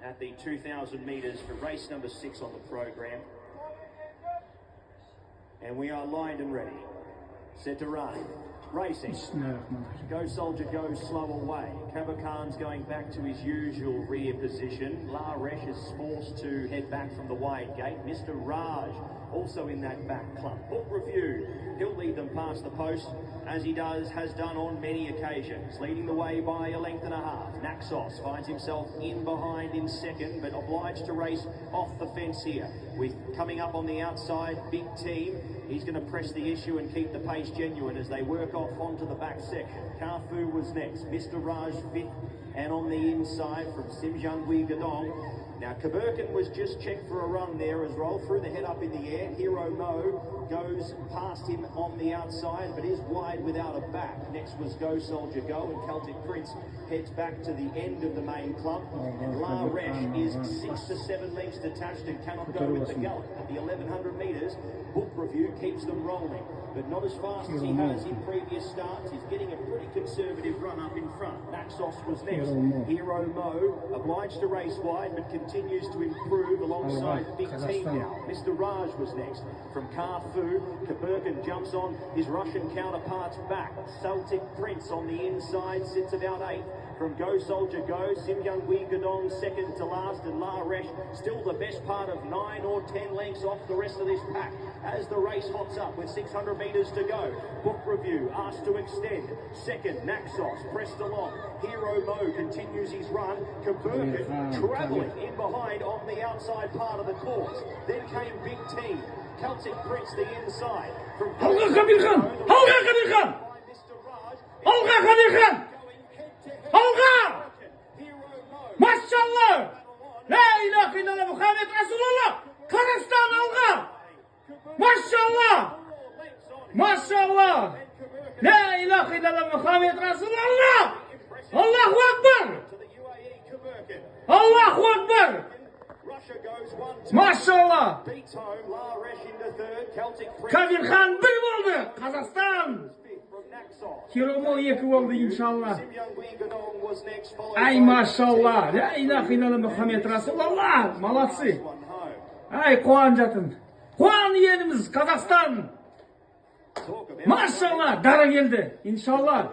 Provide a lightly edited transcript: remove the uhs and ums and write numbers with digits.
at the 2,000 meters for race number 6 on the program. And we are lined and ready. Set to run. Racing. Go Soldier, go slow away. Khan's going back to his usual rear position. La Resh is forced to head back from the wide gate. Mr. Raj also in that back clump. Book Review, he'll lead them past the post, as he has done on many occasions. Leading the way by a length and a half. Naxos finds himself in behind in second, but obliged to race off the fence here. With coming up on the outside, Big Team. He's going to press the issue and keep the pace genuine as they work off onto the back section. Carfu was next. Mr. Raj fifth, and on the inside from Simjangwi Gadong. Now, Kaburkan was just checked for a run there as rolled through the head up in the air. Hero Mo goes past him on the outside, but is wide without a back. Next was Go Soldier Go, and Celtic Prince heads back to the end of the main clump. And La Resh is 6 to 7 lengths detached and cannot go with the gallop. At the 1,100 metres, Book Review keeps them rolling, but not as fast as he has in previous starts. He's getting a pretty conservative run up in front. Naxos was next. Hero Mo obliged to race wide, but continues to improve alongside Big Team now. Mr. Raj was next. From Carfu, Kaburkan jumps on his Russian counterpart's back. Celtic Prince on the inside sits about 8th. From Go Soldier Go, Simjangwi Gadong second to last, and La Resh still the best part of 9 or 10 lengths off the rest of this pack as the race hots up with 600 metres to go. Book Review asked to extend. Second, Naxos pressed along. Hero Mo continues his run. Kaburkan travelling in behind on the outside part of the course. Then came Big Team. Celtic Prince the inside. From Halga Kabirkan! Halga Kabirkan! Halga Kabirkan! Halga! Maşallah! La ilahe illallah Muhammed Resulullah! Karastan halga! Maşallah! Maşallah! La ilahe illallah Muhammed Resulullah! Allahu Akbar! Allahu Akbar! Maşallah! Kabirkan bir oldu! Kazakistan! Hiromo 2 oldu inşallah. Ay maşallah. La ilahe illallah Muhammed Resulullah. Молодцы. Ay Kuan жатın. Kuan yerimiz Kazakistan. Maşallah. Dara geldi. İnşallah.